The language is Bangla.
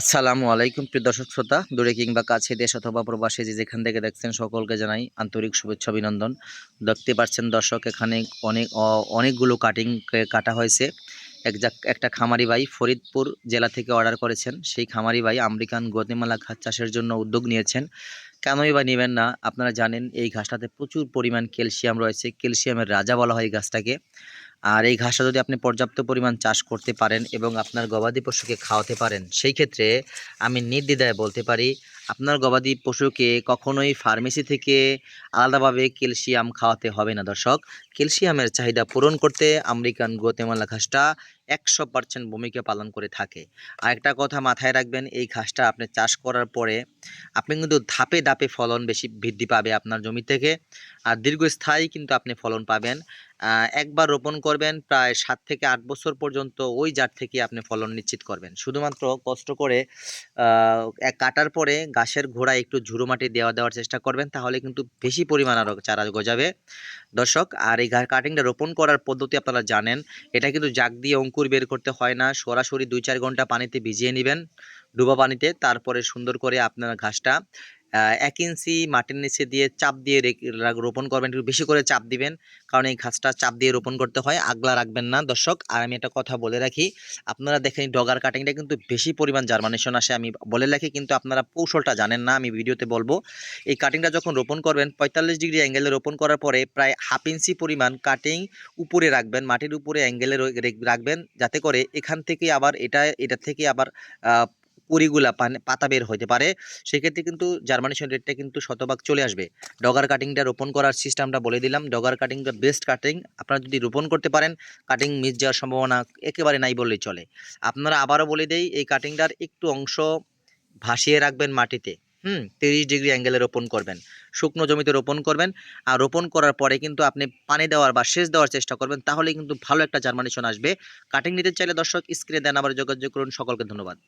আসসালামু আলাইকুম প্রিয় দর্শক শ্রোতা, দূরে কিংবা কাছে, দেশ অথবা প্রবাসে যে যেখান থেকে দেখছেন সকলকে জানাই আন্তরিক শুভেচ্ছা অভিনন্দন। দেখতে পাচ্ছেন দর্শক, এখানে অনেকগুলো কাটিং কাটা হয়েছে। একটা খামারি ভাই ফরিদপুর জেলা থেকে অর্ডার করেছেন। সেই খামারি ভাই আমেরিকান গতিমালা ঘাস চাষের জন্য উদ্যোগ নিয়েছেন। কেনই বা নেবেন না? আপনারা জানেন এই ঘাসটাতে প্রচুর পরিমাণ ক্যালসিয়াম রয়েছে। ক্যালসিয়ামের রাজা বলা হয় এই ঘাসটাকে। আর এই ঘাসটা যদি আপনি পর্যাপ্ত পরিমাণ চাষ করতে পারেন এবং আপনার গবাদি পশুকে খাওয়াতে পারেন, সেই ক্ষেত্রে আমি নির্দ্বিধায় বলতে পারি আপনার গবাদি পশুকে কখনোই ফার্মেসি থেকে আলাদাভাবে ক্যালসিয়াম খাওয়াতে হবে না দর্শক। ক্যালসিয়ামের চাহিদা পূরণ করতে আমেরিকান গুয়াতেমালা ঘাসটা 100% ভূমিকা পালন করে থাকে। আর একটা কথা মাথায় রাখবেন, এই ঘাসটা আপনি চাষ করার পরে আপনি কিন্তু ধাপে ধাপে ফলন বেশি বৃদ্ধি পাবে আপনার জমি থেকে। আর দীর্ঘস্থায়ী কিন্তু আপনি ফলন পাবেন। একবার রোপণ করবেন, প্রায় ৭ থেকে ৮ বছর পর্যন্ত ওই জাত থেকে আপনি ফলন নিশ্চিত করবেন। শুধুমাত্র কষ্ট করে কাটার পরে ঘাসের গোড়ায় একটু ঝুরো মাটি দেওয়ার চেষ্টা করবেন, তাহলে কিন্তু বেশি পরিমাণ আরও চারা গজাবে দর্শক। আর এই কাটিংটা রোপণ করার পদ্ধতি আপনারা জানেন, এটা কিন্তু জাগ দিয়ে অঙ্কুর বের করতে হয় না। সরাসরি ২-৪ ঘন্টা পানিতে ভিজিয়ে নেবেন, ডুবা পানিতে। তারপরে সুন্দর করে আপনার ঘাসটা ১ ইঞ্চি মাটির নিচে দিয়ে চাপ দিয়ে রোপণ করবেন। একটু বেশি করে চাপ দিবেন, কারণ এই ঘাসটা চাপ দিয়ে রোপণ করতে হয়, আগলা রাখবেন না দর্শক। আর আমি একটা কথা বলে রাখি, আপনারা দেখেন ডগার কাটিংটা কিন্তু বেশি পরিমাণ জার্মানেশন আসে, আমি বলে রাখি, কিন্তু আপনারা কৌশলটা জানেন না, আমি ভিডিওতে বলবো। এই কাটিংটা যখন রোপণ করবেন ৪৫ ডিগ্রি অ্যাঙ্গেলে রোপণ করার পরে প্রায় হাফ ইঞ্চি পরিমাণ কাটিং উপরে রাখবেন, মাটির উপরে অ্যাঙ্গেলে রাখবেন, যাতে করে এখান থেকে আবার এটা থেকে আবার কুড়িগুলা পাতা বের হতে পারে। সেক্ষেত্রে কিন্তু জার্মানেশন রেটটা কিন্তু শতভাগ চলে আসবে। ডগার কাটিংটা রোপণ করার সিস্টেমটা বলে দিলাম। ডগার কাটিংটা বেস্ট কাটিং। আপনারা যদি রোপণ করতে পারেন, কাটিং মিস যাওয়ার সম্ভাবনা একেবারে নাই বললেই চলে। আপনারা আবারও বলে দেই, এই কাটিংটার একটু অংশ ভাসিয়ে রাখবেন মাটিতে। ৩০ ডিগ্রি অ্যাঙ্গেলে রোপণ করবেন, শুকনো জমিতে রোপণ করবেন। আর রোপণ করার পরে কিন্তু আপনি পানি দেওয়ার বা সেচ দেওয়ার চেষ্টা করবেন, তাহলে কিন্তু ভালো একটা জার্মানেশন আসবে। কাটিং নিতে চাইলে দর্শক স্ক্রিনে দেন, আবার যোগাযোগ করুন। সকলকে ধন্যবাদ।